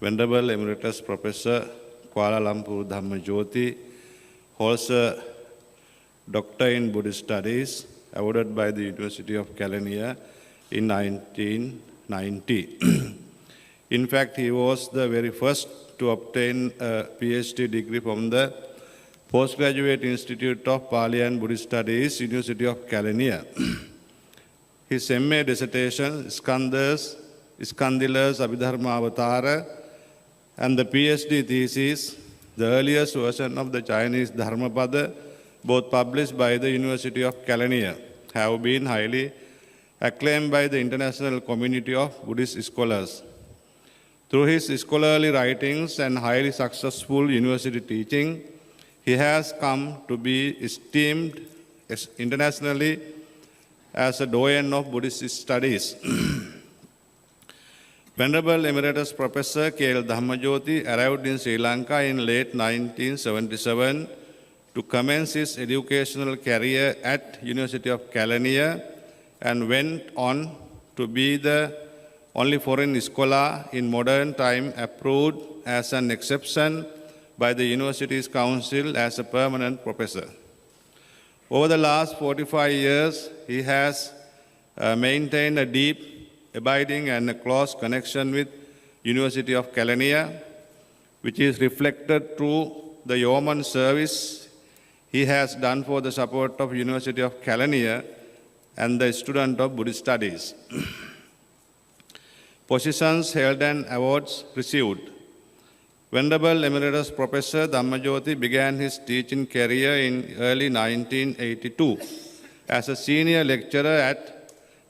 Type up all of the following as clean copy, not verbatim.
Venerable Emeritus Professor Kuala Lumpur Dhammajoti holds a Doctor in Buddhist Studies awarded by the University of Kelaniya in 1990. In fact, he was the very first to obtain a PhD degree from the Postgraduate Institute of Pali and Buddhist Studies, University of Kelaniya. His MA dissertation, Skandila's Abhidharma Avatara, and the PhD thesis, the earliest version of the Chinese Dharmapada, both published by the University of Kelaniya, have been highly acclaimed by the international community of Buddhist scholars. Through his scholarly writings and highly successful university teaching, he has come to be esteemed internationally as a doyen of Buddhist studies. Venerable Emeritus Professor K.L. Dhammajoti arrived in Sri Lanka in late 1977 to commence his educational career at University of Kelaniya and went on to be the only foreign scholar in modern time approved as an exception by the university's council as a permanent professor. Over the last 45 years, he has maintained a deep, abiding and a close connection with University of Kelaniya, which is reflected through the yeoman service he has done for the support of University of Kelaniya and the student of Buddhist studies. Positions held and awards received. Venerable Emeritus Professor Dhammajoti began his teaching career in early 1982 as a senior lecturer at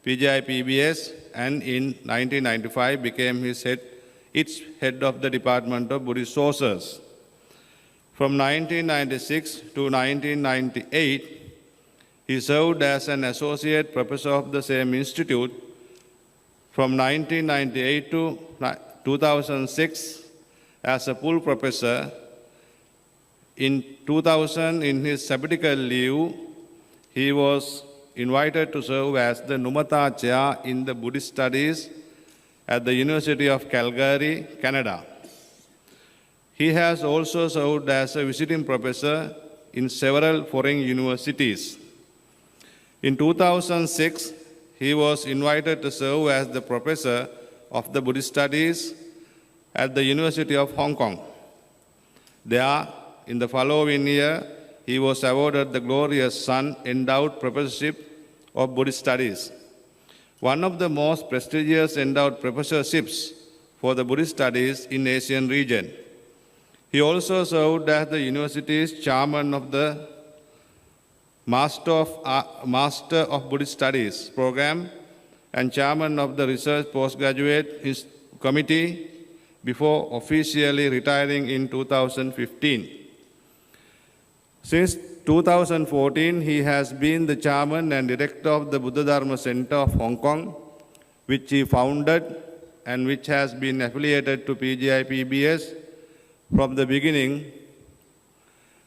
PGIPBS and in 1995 became its head of the Department of Buddhist Sources. From 1996 to 1998, he served as an associate professor of the same institute. From 1998 to 2006, as a full professor. In 2000, in his sabbatical leave, he was invited to serve as the Numata Chair in the Buddhist Studies at the University of Calgary, Canada. He has also served as a visiting professor in several foreign universities. In 2006, he was invited to serve as the professor of the Buddhist Studies at the University of Hong Kong. There, in the following year, he was awarded the Glorious Sun Endowed Professorship of Buddhist Studies, one of the most prestigious endowed professorships for the Buddhist studies in the Asian region. He also served as the university's chairman of the Master of Buddhist Studies program and chairman of the Research Postgraduate Committee before officially retiring in 2015. Since 2014, he has been the chairman and director of the Buddha Dharma Center of Hong Kong, which he founded and which has been affiliated to PGIPBS from the beginning.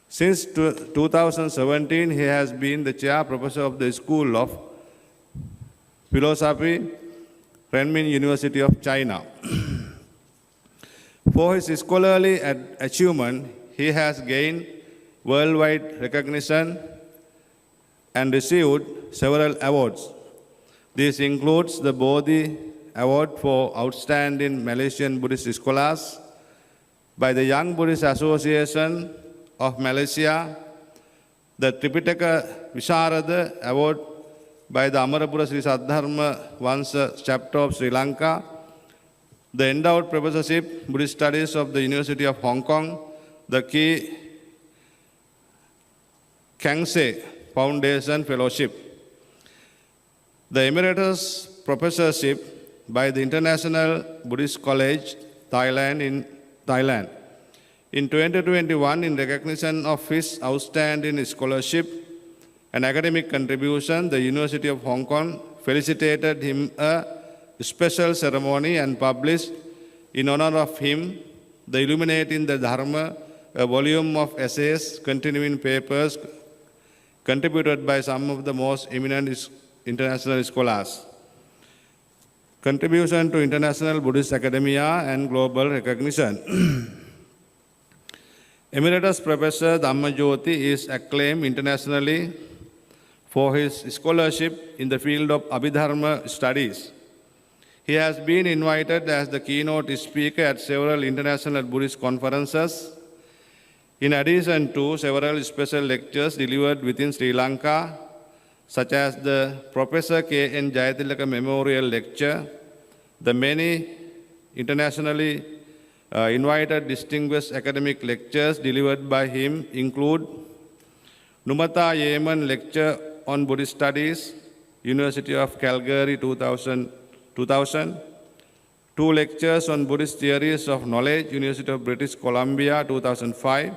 Since 2017, he has been the chair professor of the School of Philosophy, Renmin University of China. For his scholarly achievement, he has gained worldwide recognition and received several awards. This includes the Bodhi Award for Outstanding Malaysian Buddhist Scholars by the Young Buddhist Association of Malaysia, the Tripitaka Visharada Award by the Amarapura Sri Saddharma Vansa chapter of Sri Lanka, the Endowed Professorship Buddhist Studies of the University of Hong Kong, the Ki Kangse Foundation Fellowship, the Emeritus Professorship by the International Buddhist College, Thailand in Thailand. In 2021, in recognition of his outstanding scholarship and academic contribution, the University of Hong Kong felicitated him a special ceremony and published in honor of him the Illuminating the Dharma, a volume of essays, continuing papers contributed by some of the most eminent international scholars. Contribution to international Buddhist academia and global recognition. Emeritus Professor Dhammajoti is acclaimed internationally for his scholarship in the field of Abhidharma studies. He has been invited as the keynote speaker at several international Buddhist conferences, in addition to several special lectures delivered within Sri Lanka, such as the Professor K.N. Jayatilaka Memorial Lecture. The many internationally invited distinguished academic lectures delivered by him include Numata Yemen Lecture on Buddhist Studies, University of Calgary 2000, 2 lectures on Buddhist Theories of Knowledge, University of British Columbia 2005,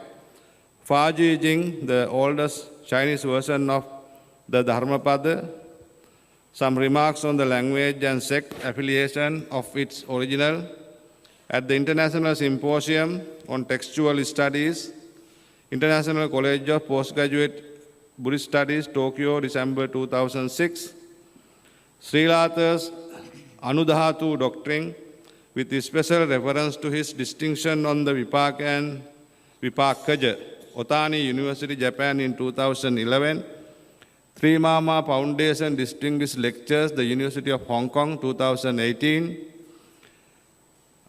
Faji Jing, the oldest Chinese version of the Dharmapada, some remarks on the language and sect affiliation of its original, at the International Symposium on Textual Studies, International College of Postgraduate Buddhist Studies, Tokyo, December 2006, Sri Latha's Anudhatu doctrine, with a special reference to his distinction on the Vipaka and Vipakaja, Otani University, Japan in 2011, Three Mama Foundation Distinguished Lectures, the University of Hong Kong, 2018,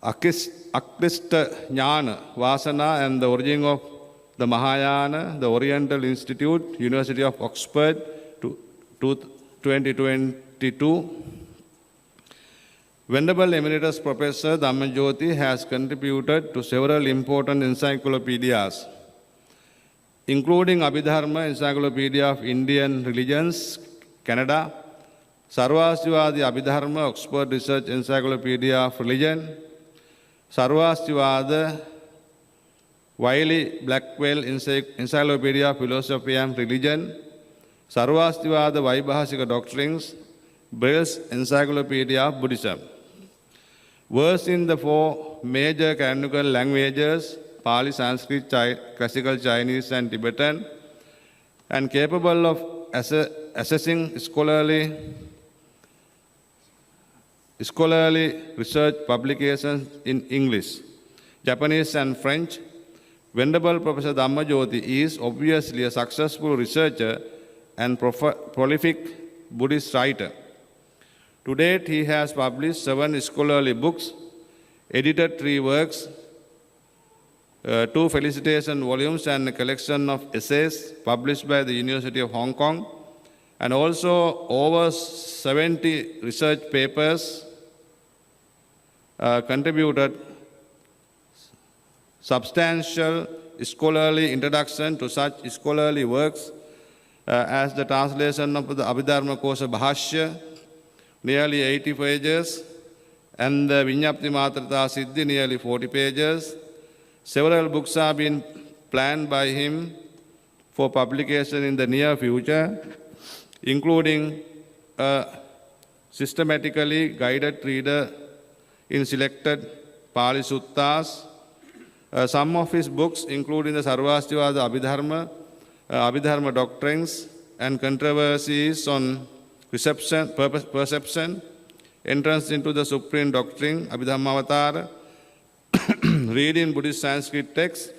Aklista Jnana, Vasana and the Origin of the Mahayana, the Oriental Institute, University of Oxford, 2022. Venerable Emeritus Professor Dhammajoti has contributed to several important encyclopedias, including Abhidharma, Encyclopedia of Indian Religions, Canada, Sarvastivadi Abhidharma, Oxford Research Encyclopedia of Religion, Sarvastivada, Wiley Blackwell Encyclopedia of Philosophy and Religion, Sarvastivada Vaibhasika Doctrines, Brill's Encyclopedia of Buddhism. Versed in the 4 major canonical languages, Pali, Sanskrit, Classical Chinese, and Tibetan, and capable of assessing scholarly research publications in English, Japanese, and French, Venerable Professor Dhammajoti is obviously a successful researcher and prolific Buddhist writer. To date, he has published 7 scholarly books, edited 3 works, 2 felicitation volumes, and a collection of essays published by the University of Hong Kong, and also over 70 research papers, contributed substantial scholarly introduction to such scholarly works as the translation of the Abhidharma Kosa Bhashya, nearly 80 pages, and the Viññapti Matrata Siddhi, nearly 40 pages. Several books have been planned by him for publication in the near future, including a systematically guided reader in selected Pali Suttas. Some of his books, including the Sarvastivada Abhidharma, Abhidharma Doctrines, and Controversies on Perception, Entrance into the Supreme Doctrine, Abhidhammavatara, Reading Buddhist Sanskrit texts,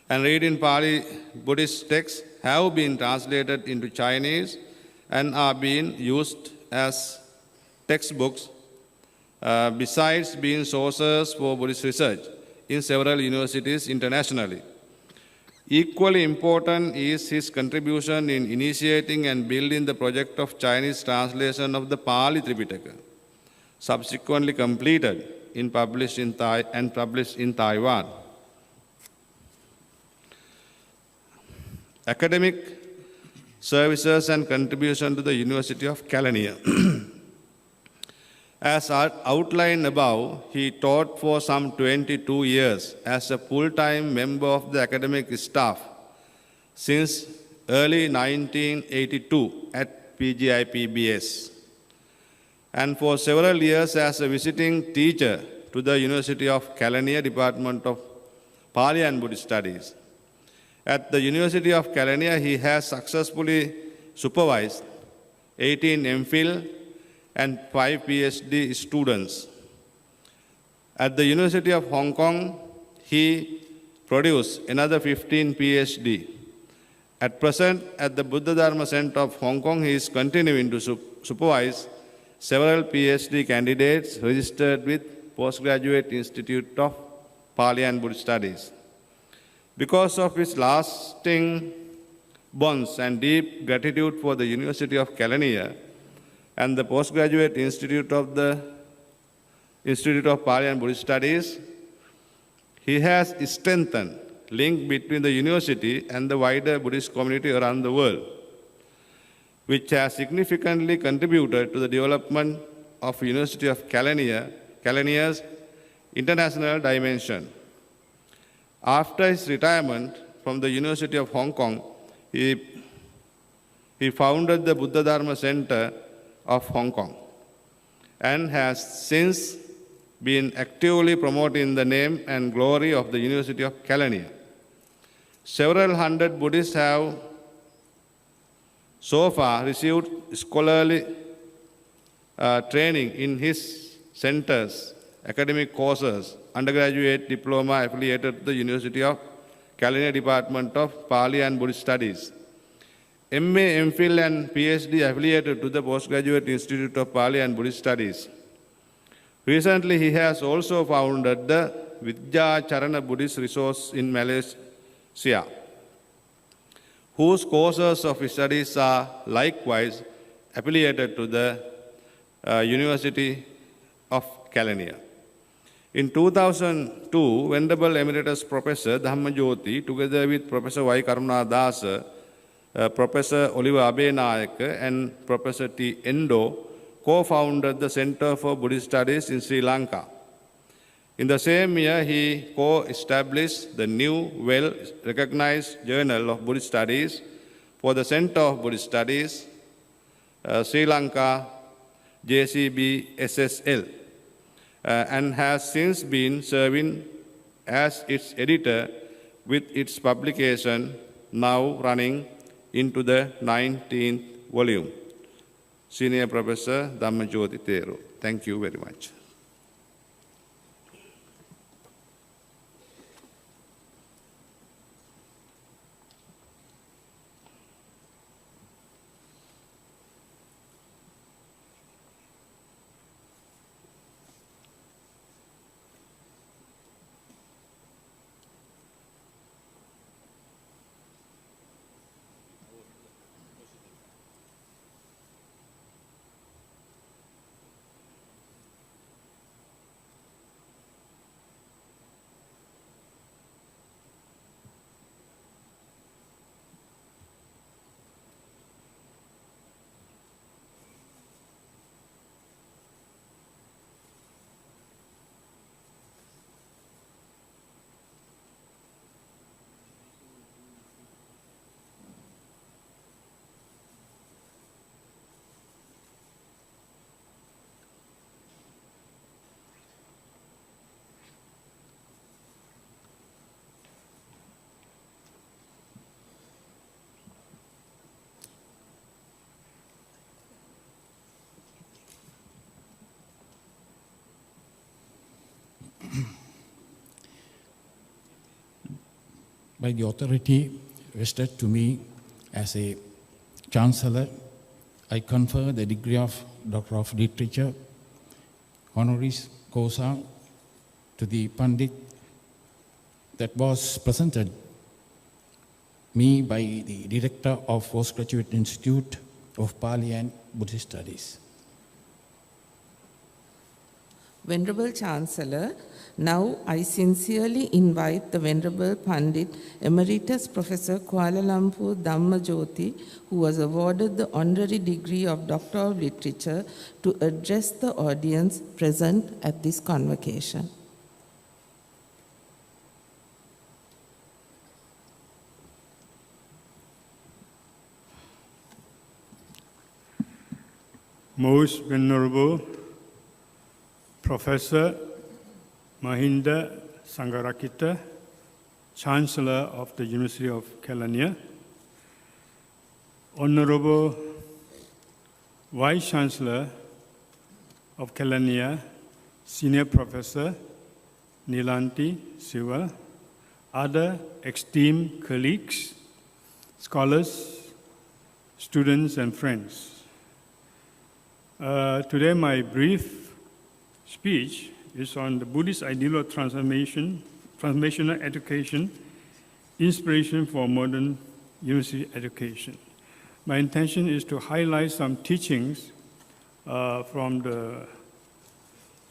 and reading Pali Buddhist texts have been translated into Chinese and are being used as textbooks, besides being sources for Buddhist research in several universities internationally. Equally important is his contribution in initiating and building the project of Chinese translation of the Pali Tripitaka, subsequently completed and published in Taiwan. Academic services and contribution to the University of Kelaniya. As outlined above, he taught for some 22 years as a full-time member of the academic staff since early 1982 at PGIPBS, and for several years as a visiting teacher to the University of Kelaniya Department of Pali and Buddhist Studies. At the University of Kelaniya, he has successfully supervised 18 MPhil and 5 PhD students. At the University of Hong Kong, he produced another 15 PhD. At present, at the Buddha Dharma Center of Hong Kong, he is continuing to supervise several PhD candidates registered with Postgraduate Institute of Pali and Buddhist Studies. Because of his lasting bonds and deep gratitude for the University of Kelaniya and the Postgraduate Institute of Pali and Buddhist Studies, he has strengthened link between the university and the wider Buddhist community around the world, which has significantly contributed to the development of University of Kelaniya's international dimension. After his retirement from the University of Hong Kong, he founded the Buddha Dharma Center of Hong Kong and has since been actively promoting the name and glory of the University of Kelaniya. Several hundred Buddhists have so far received scholarly training in his center's academic courses, undergraduate diploma affiliated to the University of Kelaniya Department of Pali and Buddhist Studies, MA, MPhil and PhD affiliated to the Postgraduate Institute of Pali and Buddhist Studies. Recently, he has also founded the Vidya Charana Buddhist Resource in Malaysia, whose courses of studies are likewise affiliated to the University of Kelaniya. In 2002, Venerable Emeritus Professor Dhammajoti, together with Professor Y. Karunadasa, Professor Oliver Abenayaka, and Professor T. Endo, co-founded the Center for Buddhist Studies in Sri Lanka. In the same year, he co-established the new, well-recognized Journal of Buddhist Studies for the Center of Buddhist Studies, Sri Lanka, JCB SSL, and has since been serving as its editor, with its publication now running into the 19th volume. Senior Professor Dhammajoti Thero. Thank you very much. By the authority vested to me as a Chancellor, I confer the degree of Doctor of Literature, honoris causa, to the Pandit that was presented me by the Director of Postgraduate Institute of Pali and Buddhist Studies. Venerable Chancellor, now I sincerely invite the Venerable Pandit Emeritus Professor Kuala Lumpur Dhammajoti, who was awarded the honorary degree of Doctor of Literature, to address the audience present at this convocation. Most Venerable Professor Mahinda Sangharakita, Chancellor of the University of Kelaniya, Honorable Vice Chancellor of Kelaniya, Senior Professor Nilanti Siwa, other esteemed colleagues, scholars, students, and friends. Today, my brief speech is on the Buddhist ideal of transformational education, inspiration for modern university education. My intention is to highlight some teachings from the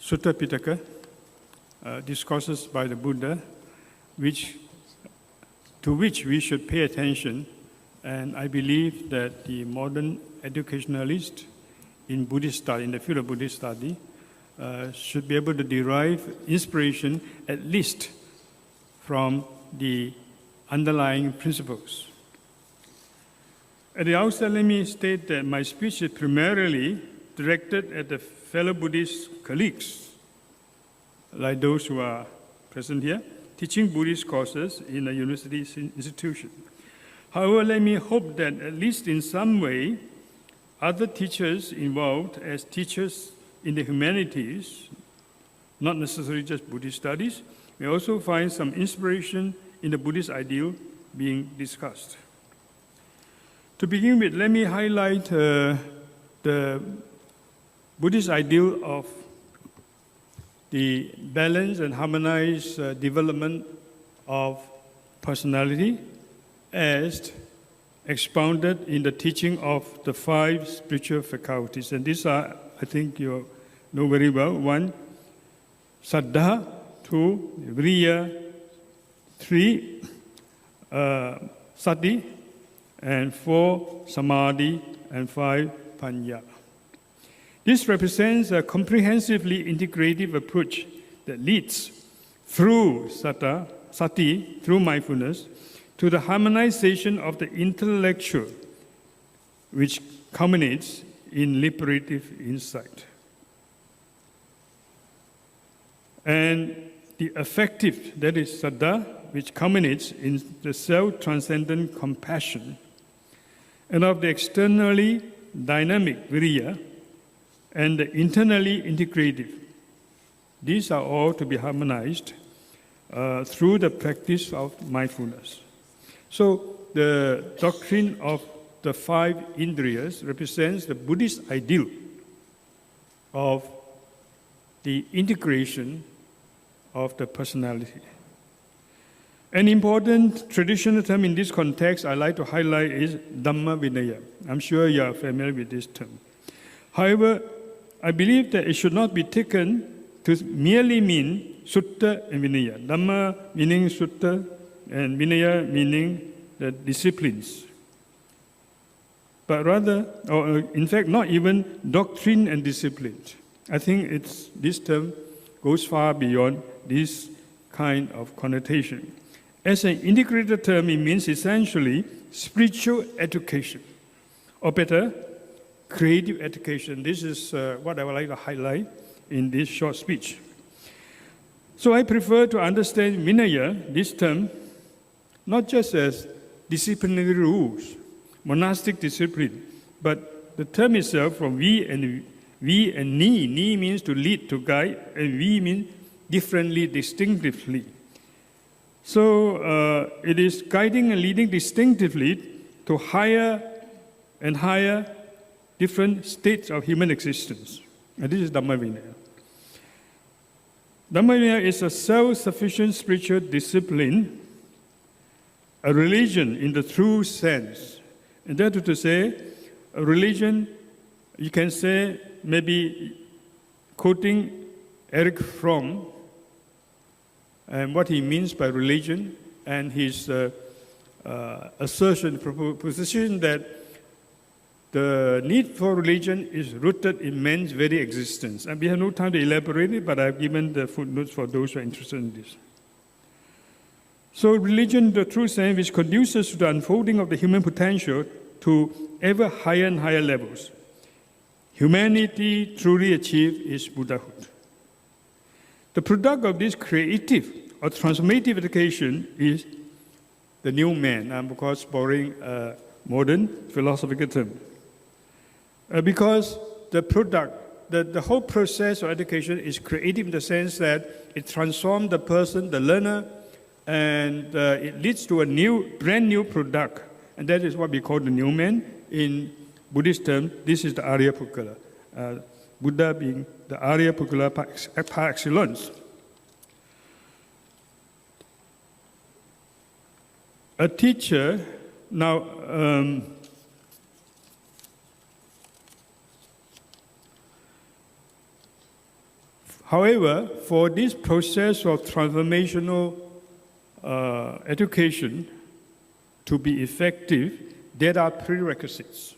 Sutta Pitaka, discourses by the Buddha, to which we should pay attention, and I believe that the modern educationalist in Buddhist study, in the field of Buddhist study, should be able to derive inspiration at least from the underlying principles. At the outset, let me state that my speech is primarily directed at the fellow Buddhist colleagues, like those who are present here, teaching Buddhist courses in a university institution. However, let me hope that at least in some way, other teachers involved as teachers in the humanities, not necessarily just Buddhist studies, may also find some inspiration in the Buddhist ideal being discussed. To begin with, let me highlight the Buddhist ideal of the balanced and harmonized development of personality as expounded in the teaching of the 5 spiritual faculties. And these are, I think you know very well. 1, Saddha. 2, Viriya. 3, Sati. And 4, Samadhi. And 5, Panya. This represents a comprehensively integrative approach that leads through sati, through mindfulness, to the harmonization of the intellectual, which culminates in liberative insight. And the affective, that is saddha, which culminates in the self-transcendent compassion, and of the externally dynamic viriya, and the internally integrative. These are all to be harmonized through the practice of mindfulness. So the doctrine of the 5 indriyas represents the Buddhist ideal of the integration of the personality. An important traditional term in this context I like to highlight is Dhamma Vinaya. I'm sure you are familiar with this term. However, I believe that it should not be taken to merely mean Sutta and Vinaya. Dhamma meaning Sutta and Vinaya meaning the disciplines. But rather, or in fact, not even doctrine and discipline. I think this term goes far beyond this kind of connotation. As an integrated term, it means essentially spiritual education, or better, creative education. This is what I would like to highlight in this short speech. So I prefer to understand Vinaya, this term, not just as disciplinary rules, monastic discipline, but the term itself from vi and ni. Ni means to lead, to guide, and vi means differently, distinctively. So it is guiding and leading distinctively to higher and higher different states of human existence. And this is Dhamma Vinaya. Dhamma Vinaya is a self-sufficient spiritual discipline, a religion in the true sense. And that is to say, a religion, you can say, maybe quoting Erich Fromm, and what he means by religion, and his assertion, proposition that the need for religion is rooted in man's very existence. And we have no time to elaborate it, but I've given the footnotes for those who are interested in this. So religion, the true sense, which conduces to the unfolding of the human potential to ever higher and higher levels. Humanity truly achieved is Buddhahood. The product of this creative or transformative education is the new man. I'm, of course, borrowing a modern philosophical term. Because the product the whole process of education is creative in the sense that it transforms the person, the learner, and it leads to a brand new product. And that is what we call the new man. In Buddhist terms, this is the Arya Pukala. Buddha being the Arya Pukala par excellence. A teacher, now, however, for this process of transformational education to be effective, there are prerequisites.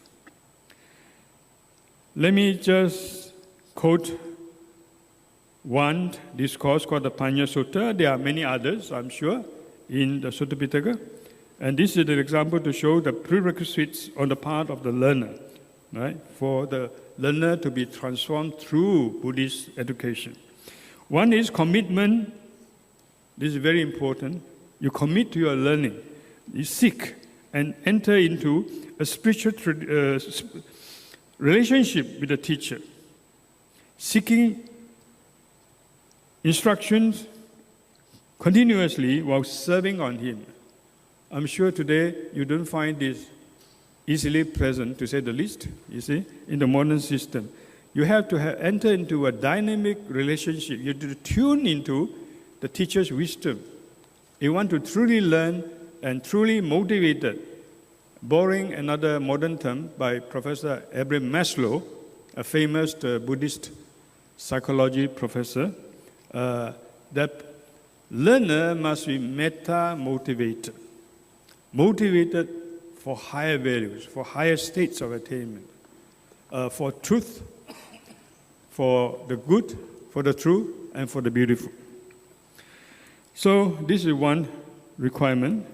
Let me just quote one discourse called the Panya Sutta. There are many others, I'm sure, in the Sutta Pitaka. And this is an example to show the prerequisites on the part of the learner, right? For the learner to be transformed through Buddhist education. One is commitment. This is very important. You commit to your learning. You seek and enter into a spiritual relationship with the teacher, seeking instructions continuously while serving on him. I'm sure today you don't find this easily present, to say the least, you see, in the modern system. You have to enter into a dynamic relationship. You have to tune into the teacher's wisdom. You want to truly learn and truly motivated. Borrowing another modern term by Professor Abraham Maslow, a famous Buddhist psychology professor, that learner must be meta-motivated, motivated for higher values, for higher states of attainment, for truth, for the good, for the true, and for the beautiful. So this is one requirement.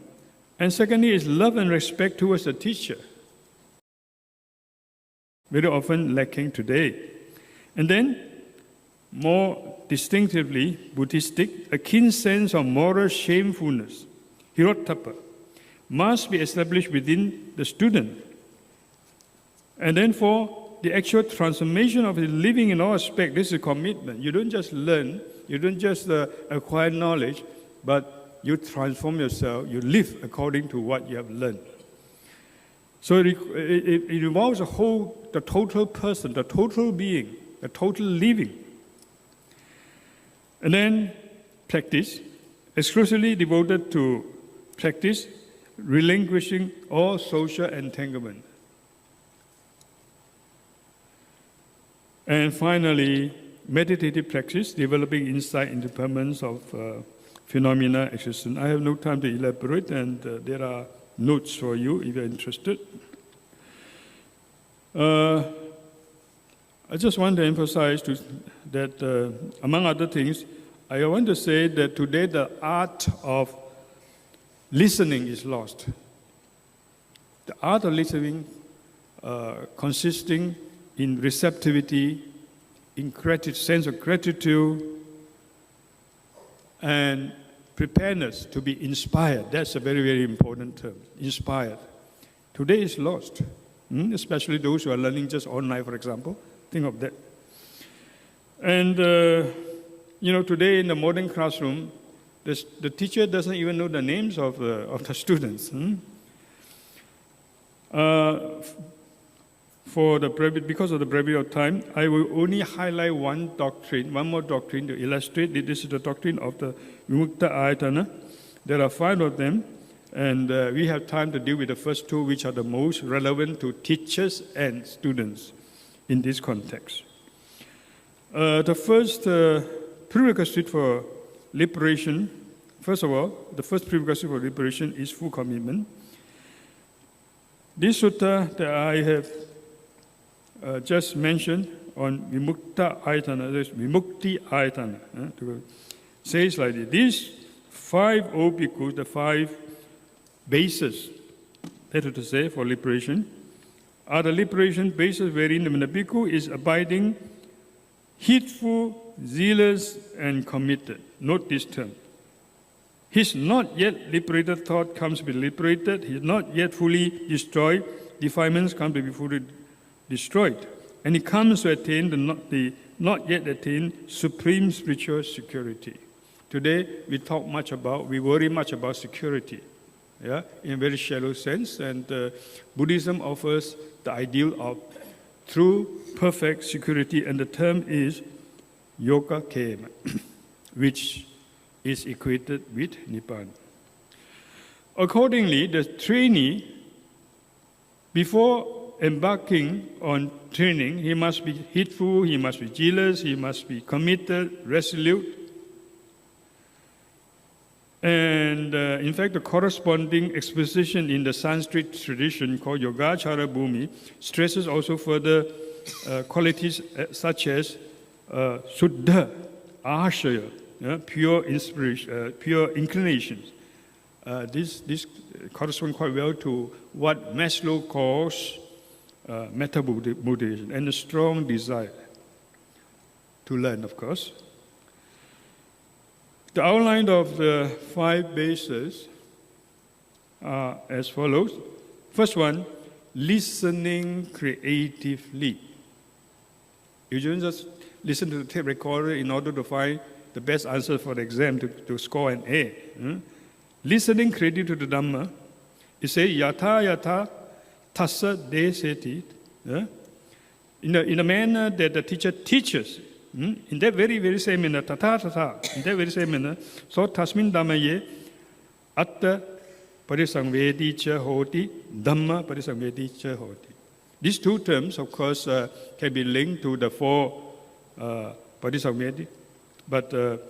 And secondly is love and respect towards the teacher. Very often lacking today. And then, more distinctively Buddhistic, a keen sense of moral shamefulness, hirotapa, must be established within the student. And then for the actual transformation of his living in all aspects, this is a commitment. You don't just learn, you don't just acquire knowledge, but you transform yourself, you live according to what you have learned. So it involves the total person, the total being, the total living. And then practice, exclusively devoted to practice, relinquishing all social entanglement. And finally, meditative practice, developing insight into permanence of phenomena existence. I have no time to elaborate, and there are notes for you if you're interested. I just want to emphasize that, among other things, I want to say that today the art of listening is lost. The art of listening consisting in receptivity, in sense of gratitude, and preparedness to be inspired. That's a very, very important term, inspired. Today is lost, especially those who are learning just online, for example. Think of that. And, today in the modern classroom, the teacher doesn't even know the names of the students. Because of the brevity of time, I will only highlight one more doctrine to illustrate that this is the doctrine of the Vimukta Ayatana. There are 5 of them, and we have time to deal with the first 2, which are the most relevant to teachers and students in this context. The first prerequisite for liberation, first of all, the first prerequisite for liberation is full commitment. This sutta that I have just mentioned on Vimukta Ayatana, there's Vimukti Ayatana, says like this. These 5 old bhikkhus, the 5 bases, that is to say, for liberation, are the liberation bases wherein the bhikkhu is abiding, heedful, zealous, and committed. Note this term. His not yet liberated thought comes to be liberated. He is not yet fully destroyed. Defilements come to be fully destroyed. and he comes to attain the not yet attained supreme spiritual security. Today, we worry much about security, yeah, in a very shallow sense, and Buddhism offers the ideal of true, perfect security, and the term is yoga kema, which is equated with Nibbana. Accordingly, the trainee, before embarking on training, he must be heedful, he must be zealous, he must be committed, resolute. And in fact, the corresponding exposition in the Sanskrit tradition called Yogachara Bhumi stresses also further qualities such as Suddha, Ashaya, pure inspiration, pure inclinations. This corresponds quite well to what Maslow calls meta-motivation and a strong desire to learn, of course. The outline of the 5 bases are as follows. First one, listening creatively. You don't just listen to the tape recorder in order to find the best answer for the exam to score an A. Listening creatively to the Dhamma, it says, yatha yatha tassa deseti, in a manner that the teacher teaches. In that very, very same manner, tata tata, in that very same manner, so tasmin dhammaye atta parisangvedi cha hoti, dhamma parisangvedi cha hoti. These 2 terms, of course, can be linked to the 4 parisangvedi, but the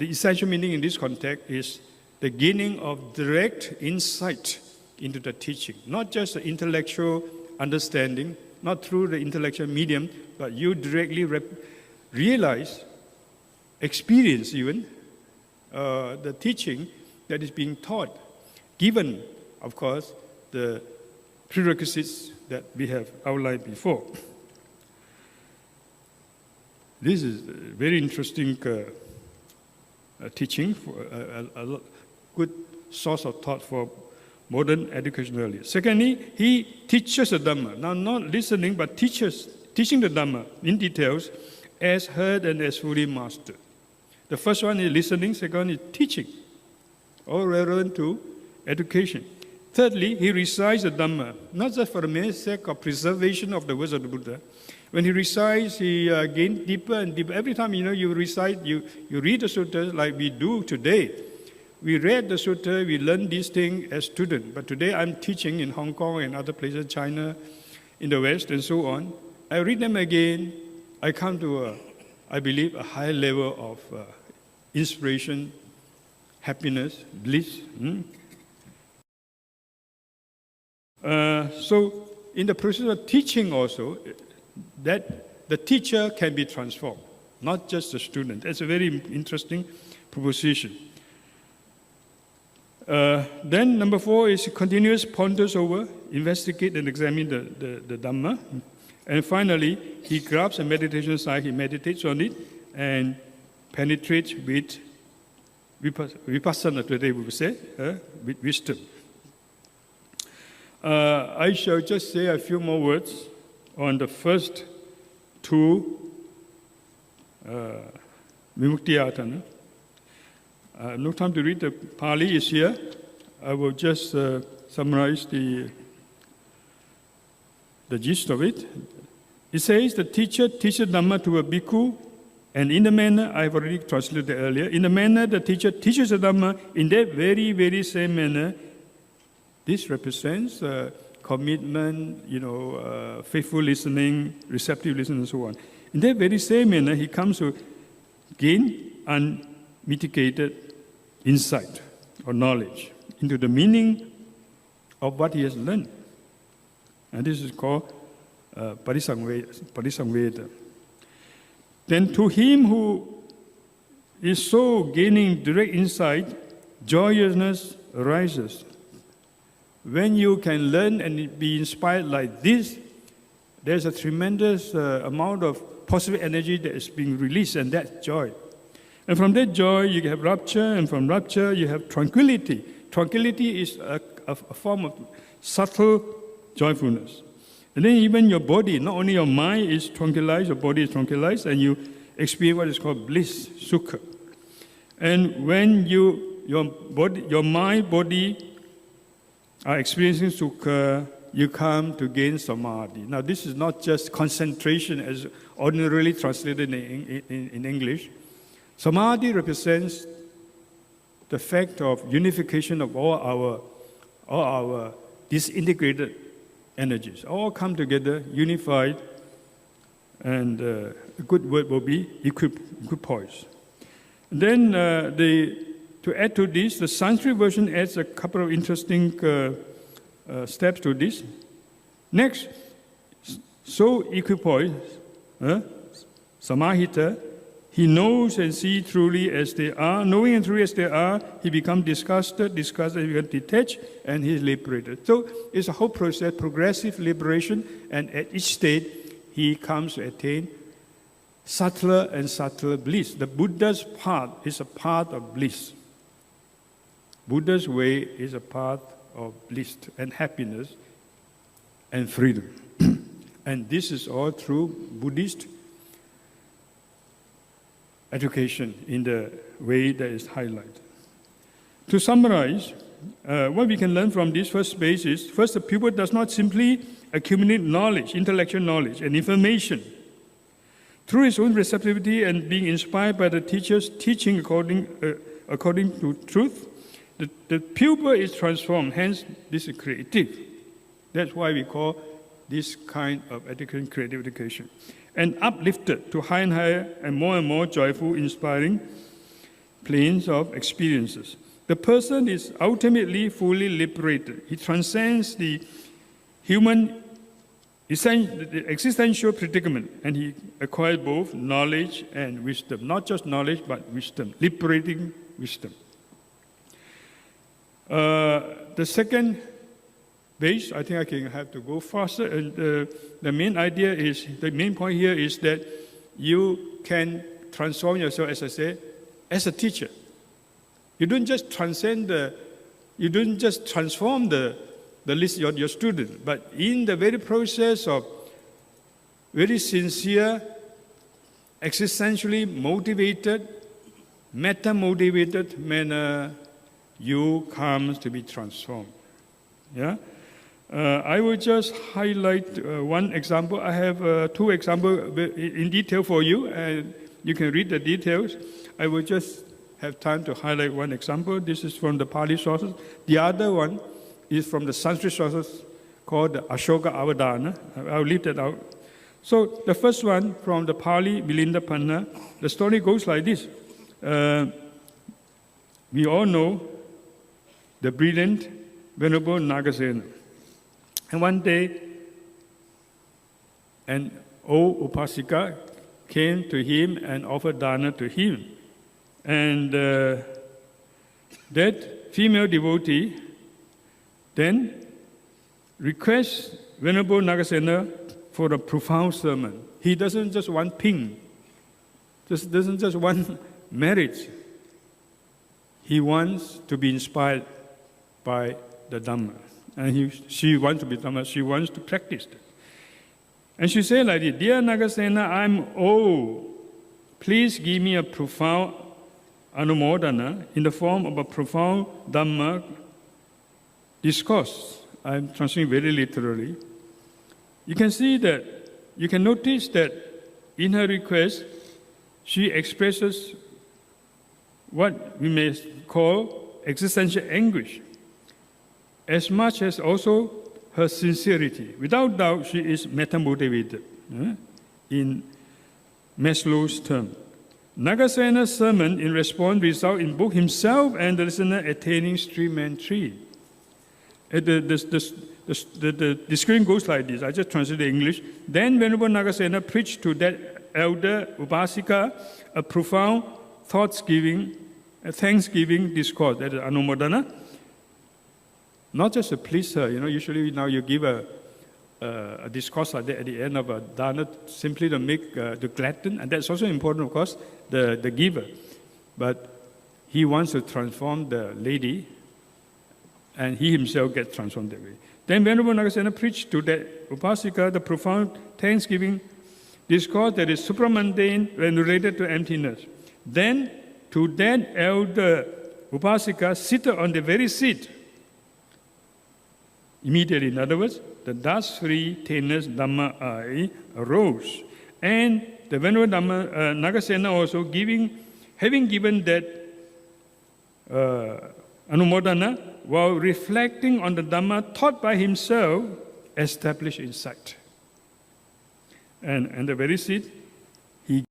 essential meaning in this context is the gaining of direct insight into the teaching, not just the intellectual understanding, not through the intellectual medium, but you directly realize, experience even, the teaching that is being taught, given, of course, the prerequisites that we have outlined before. This is a very interesting teaching, a good source of thought for modern education earlier. Secondly, he teaches the Dhamma. Now, not listening, but teaching the Dhamma in details as heard and as fully mastered. The first one is listening, second is teaching, all relevant to education. Thirdly, he recites the Dhamma, not just for the mere sake of preservation of the words of the Buddha. When he recites, he gains deeper and deeper. Every time you recite, you read the sutta like we do today. We read the sutta, we learn these things as students. But today I'm teaching in Hong Kong and other places, China, in the West, and so on. I read them again. I come to, I believe, a high level of inspiration, happiness, bliss. So in the process of teaching also, that the teacher can be transformed, not just the student. That's a very interesting proposition. Then number 4 is continuous ponders over, investigate and examine the Dhamma. And finally, he grabs a meditation site, he meditates on it, and penetrates with vipassana, today we would say, with wisdom. I shall just say a few more words on the first 2 Vimuktiyatana. No time to read, the Pali is here. I will just summarize the gist of it. It says the teacher teaches Dhamma to a bhikkhu, and in the manner, I've already translated earlier, in the manner the teacher teaches the Dhamma, in that very, very same manner, this represents commitment, faithful listening, receptive listening, and so on. In that very same manner, he comes to gain unmitigated insight or knowledge into the meaning of what he has learned. And this is called Parisangveda. Then to him who is so gaining direct insight, joyousness arises. When you can learn and be inspired like this, there's a tremendous amount of positive energy that is being released, and that's joy. And from that joy, you have rapture, and from rapture, you have tranquility. Tranquility is a form of subtle joyfulness. And then even your body, not only your mind is tranquilized, your body is tranquilized, and you experience what is called bliss, sukha. And when your mind, body are experiencing sukha, you come to gain samadhi. Now, this is not just concentration as ordinarily translated in English. Samadhi represents the fact of unification of all our disintegrated energies, all come together, unified, and a good word will be equipoise. Then to add to this, the Sanskrit version adds a couple of interesting steps to this. Next, so equipoise, samahita, he knows and sees truly as they are. Knowing and truly as they are, he becomes disgusted, he becomes detached, and he is liberated. So it's a whole process, progressive liberation, and at each stage, he comes to attain subtler and subtler bliss. The Buddha's path is a path of bliss. Buddha's way is a path of bliss and happiness and freedom. And this is all through Buddhist education in the way that is highlighted. To summarize, what we can learn from this first space is, first, the pupil does not simply accumulate knowledge, intellectual knowledge, and information. Through his own receptivity and being inspired by the teacher's teaching according to truth, the pupil is transformed, hence this is creative. That's why we call this kind of education creative education. And uplifted to higher and higher and more joyful, inspiring planes of experiences. The person is ultimately fully liberated. He transcends the human the existential predicament, and he acquires both knowledge and wisdom. Not just knowledge, but wisdom, liberating wisdom. The second base, I think I can have to go faster. And the main point here is that you can transform yourself, as I said, as a teacher. You don't just transform the list your student, but in the very process of very sincere, existentially motivated, meta-motivated manner, you come to be transformed. Yeah. I will just highlight one example. I have two examples in detail for you, and you can read the details. I will just have time to highlight one example. This is from the Pali sources. The other one is from the Sanskrit sources called the Ashoka Avadana. I'll leave that out. So the first one from the Pali Milinda Panna, the story goes like this. We all know the brilliant Venerable Nagasena. And one day, an old Upasika came to him and offered dana to him. And that female devotee then requests Venerable Nagasena for a profound sermon. He doesn't just want ping, doesn't just want marriage. He wants to be inspired by the Dhamma. And she wants to be Dhamma, she wants to practice it. And she said like this, Dear Nagasena, I'm old. Please give me a profound anumodana in the form of a profound Dhamma discourse. I'm translating very literally. You can notice that in her request, she expresses what we may call existential anguish, as much as also her sincerity. Without doubt, she is meta-motivated, in Maslow's term. Nagasena's sermon in response results in both himself and the listener attaining stream and tree. The description goes like this. I just translated English. Then Venerable Nagasena preached to that elder Upasika a profound thanksgiving discourse, that is Anumodana. Not just to please her, usually now you give a discourse like that at the end of a dana simply to make, to gladden, and that's also important, of course, the giver. But he wants to transform the lady and he himself gets transformed that way. Then Venerable Nagasena preached to that Upasika the profound thanksgiving discourse that is supramundane when related to emptiness. Then to that elder Upasika seated on the very seat, immediately, in other words, the dust-free taintless Dhamma eye arose. And the Venerable Nagasena also having given that Anumodana, while reflecting on the Dhamma taught by himself, established insight. And the very seat, he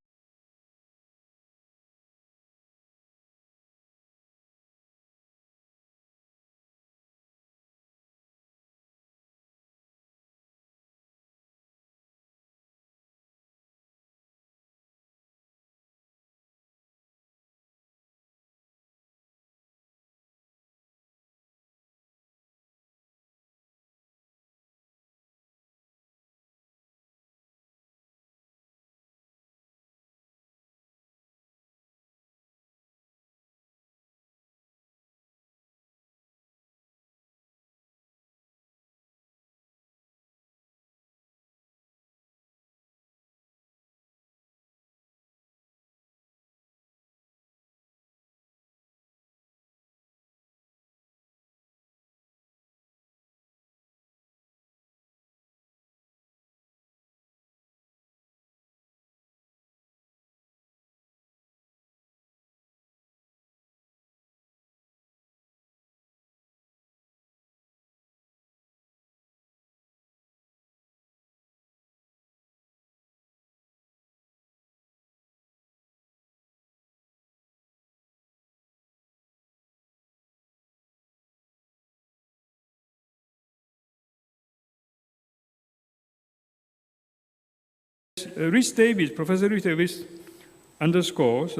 Rich Davis, Professor Rich Davis underscores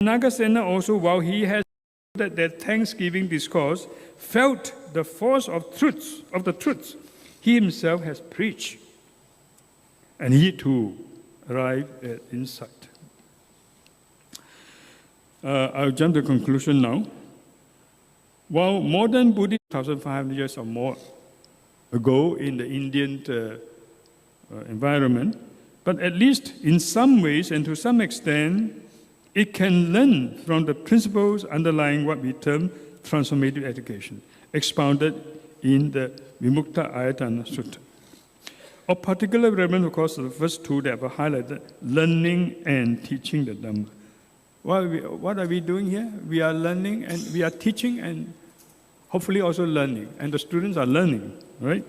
Nagasena also, while he has that Thanksgiving discourse, felt the force of the truths he himself has preached. And he too arrived at insight. I'll jump to conclusion now. While modern Buddhism, 1,500 years or more ago in the Indian environment, but at least in some ways and to some extent, it can learn from the principles underlying what we term transformative education, expounded in the Vimukta Ayatana Sutta. Of particular relevance, of course, the first two that were highlighted, learning and teaching the Dhamma. What are we doing here? We are learning and we are teaching and hopefully also learning. And the students are learning, right?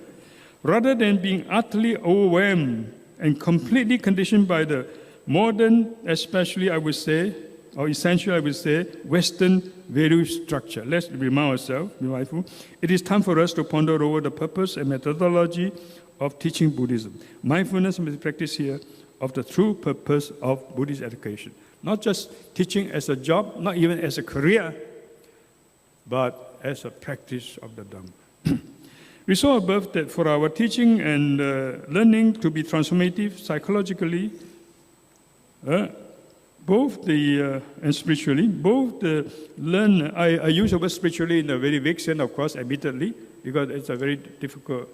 Rather than being utterly overwhelmed and completely conditioned by the modern, especially I would say, or essentially I would say, Western value structure. Let's remind ourselves, be mindful. It is time for us to ponder over the purpose and methodology of teaching Buddhism. Mindfulness is practice here of the true purpose of Buddhist education. Not just teaching as a job, not even as a career, but as a practice of the Dhamma. We saw above that for our teaching and learning to be transformative psychologically, both the and spiritually, both the learn. I use the word spiritually in a very vague sense, of course, admittedly, because it's a very difficult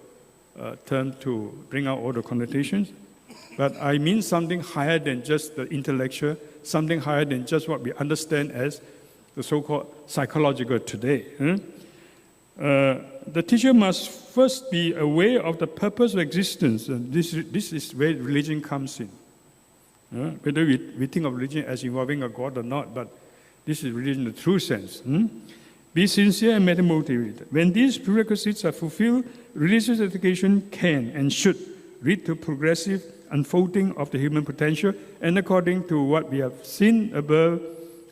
term to bring out all the connotations. But I mean something higher than just the intellectual, something higher than just what we understand as the so-called psychological today. The teacher must first be aware of the purpose of existence. And this is where religion comes in. Whether we think of religion as involving a God or not, but this is religion in the true sense. Be sincere and meta-motivated. When these prerequisites are fulfilled, religious education can and should lead to progressive unfolding of the human potential, and according to what we have seen above,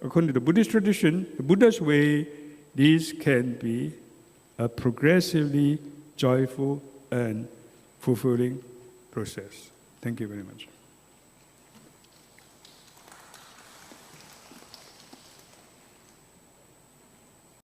according to the Buddhist tradition, the Buddha's way, this can be a progressively joyful and fulfilling process. Thank you very much.